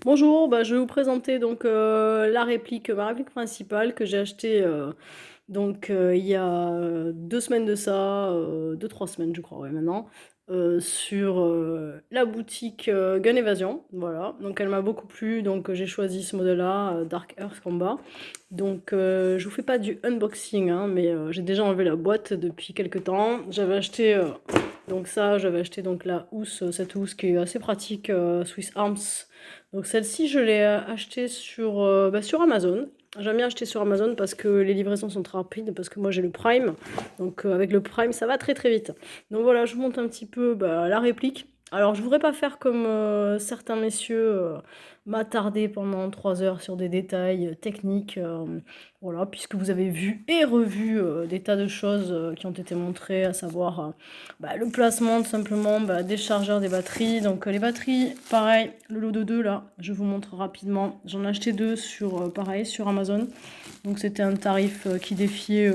Bonjour, je vais vous présenter donc ma réplique principale que j'ai achetée il y a 2 semaines de ça, 2-3 semaines je crois, ouais maintenant, sur la boutique Gun Evasion. Voilà, donc elle m'a beaucoup plu, donc j'ai choisi ce modèle-là, Dark Earth Combat. Donc je vous fais pas du unboxing, hein, mais j'ai déjà enlevé la boîte depuis quelques temps. J'avais acheté donc la housse, cette housse qui est assez pratique, Swiss Arms. Donc celle-ci, je l'ai achetée sur Amazon. J'aime bien acheter sur Amazon parce que les livraisons sont très rapides, parce que moi j'ai le Prime. Donc avec le Prime, ça va très très vite. Donc voilà, je vous montre un petit peu la réplique. Alors je voudrais pas faire comme certains messieurs, m'attarder pendant 3 heures sur des détails techniques. Voilà, puisque vous avez vu et revu des tas de choses qui ont été montrées, à savoir le placement tout simplement des chargeurs des batteries. Donc les batteries, pareil, le lot de deux là, je vous montre rapidement. J'en ai acheté deux pareil, sur Amazon. Donc c'était un tarif qui défiait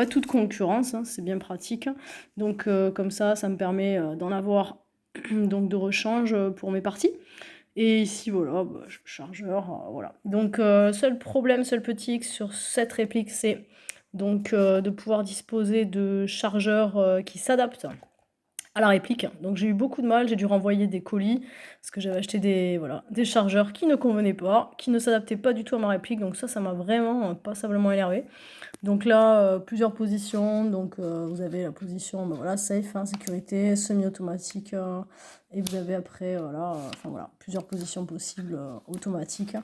toute concurrence, hein, c'est bien pratique. Donc comme ça me permet d'en avoir donc de rechange pour mes parties. Et ici, voilà, chargeur, voilà. Donc, seul problème, seul petit hic sur cette réplique, c'est donc de pouvoir disposer de chargeurs qui s'adaptent à la réplique. Donc j'ai eu beaucoup de mal, j'ai dû renvoyer des colis parce que j'avais acheté des chargeurs qui ne convenaient pas, qui ne s'adaptaient pas du tout à ma réplique. Donc ça m'a vraiment passablement énervé. Donc là, plusieurs positions. Donc vous avez la position voilà, safe, hein, sécurité, semi-automatique. Et vous avez après, plusieurs positions possibles automatiques.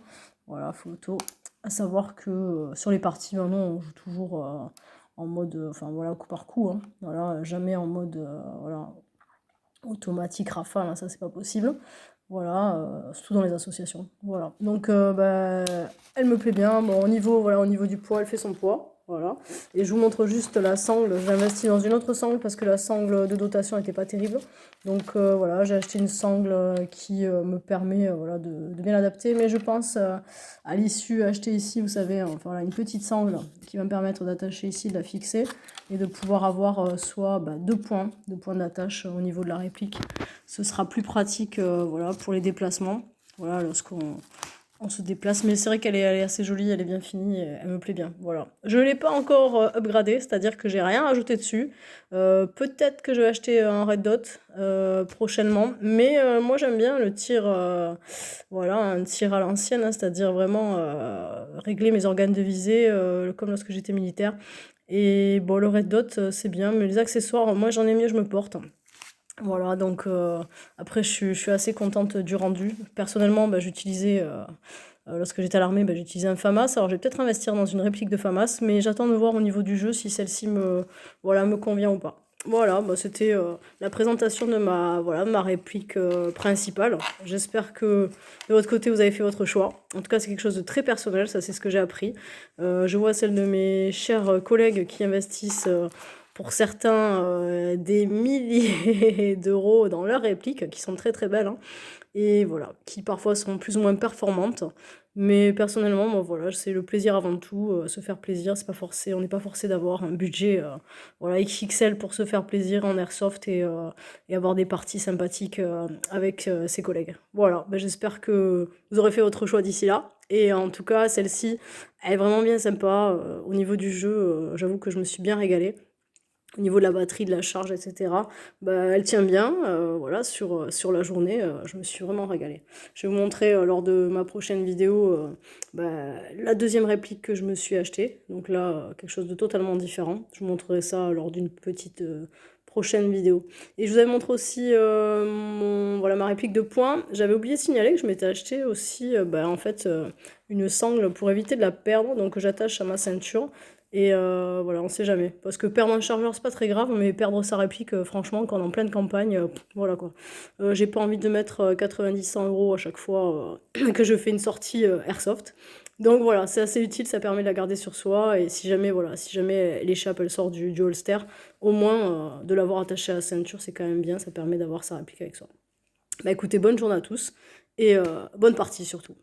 Voilà, photo. À savoir que sur les parties, maintenant, on joue toujours en mode, coup par coup. Hein. Voilà, jamais en mode, automatique rafale, hein, ça c'est pas possible. Voilà, surtout dans les associations. Voilà. Donc elle me plaît bien. Bon, au niveau du poids, elle fait son poids. Voilà. Et je vous montre juste la sangle. J'ai investi dans une autre sangle parce que la sangle de dotation n'était pas terrible. Donc voilà, j'ai acheté une sangle qui me permet de bien l'adapter. Mais je pense à l'issue acheter ici, vous savez, une petite sangle qui va me permettre d'attacher ici, de la fixer et de pouvoir avoir deux points d'attache au niveau de la réplique. Ce sera plus pratique pour les déplacements, voilà, lorsqu'on se déplace. Mais c'est vrai elle est assez jolie, elle est bien finie, elle me plaît bien. Voilà. Je ne l'ai pas encore upgradée, c'est-à-dire que j'ai rien ajouté dessus. Peut-être que je vais acheter un Red Dot prochainement, mais moi j'aime bien le tir, un tir à l'ancienne, hein, c'est-à-dire vraiment régler mes organes de visée comme lorsque j'étais militaire. Et bon, le Red Dot, c'est bien, mais les accessoires, moi j'en ai mieux, je me porte. Voilà, donc après je suis assez contente du rendu. Personnellement, j'utilisais, lorsque j'étais à l'armée, j'utilisais un FAMAS. Alors je vais peut-être investir dans une réplique de FAMAS, mais j'attends de voir au niveau du jeu si celle-ci me convient ou pas. Voilà, c'était la présentation de ma réplique principale. J'espère que de votre côté, vous avez fait votre choix. En tout cas, c'est quelque chose de très personnel, ça c'est ce que j'ai appris. Je vois celle de mes chers collègues qui investissent pour certains des milliers d'euros dans leurs répliques, qui sont très très belles, hein, et voilà, qui parfois sont plus ou moins performantes. Mais personnellement, moi voilà, c'est le plaisir avant tout, se faire plaisir, c'est pas forcé, on n'est pas forcé d'avoir un budget XXL pour se faire plaisir en airsoft et avoir des parties sympathiques avec ses collègues. Voilà, j'espère que vous aurez fait votre choix d'ici là. Et en tout cas, celle-ci, elle est vraiment bien sympa. Au niveau du jeu, j'avoue que je me suis bien régalée. Au niveau de la batterie, de la charge, etc., elle tient bien, sur la journée, je me suis vraiment régalée. Je vais vous montrer lors de ma prochaine vidéo la deuxième réplique que je me suis achetée. Donc là, quelque chose de totalement différent. Je vous montrerai ça lors d'une petite prochaine vidéo. Et je vous avais montré aussi ma réplique de poing. J'avais oublié de signaler que je m'étais acheté aussi une sangle pour éviter de la perdre, donc que j'attache à ma ceinture. Et voilà, on sait jamais. Parce que perdre un chargeur, c'est pas très grave, mais perdre sa réplique, franchement, quand on est en pleine campagne, voilà quoi. J'ai pas envie de mettre 90-100 euros à chaque fois que je fais une sortie airsoft. Donc voilà, c'est assez utile, ça permet de la garder sur soi. Et si jamais l'échappe, elle sort du holster, au moins de l'avoir attachée à la ceinture, c'est quand même bien, ça permet d'avoir sa réplique avec soi. Écoutez, bonne journée à tous et bonne partie surtout.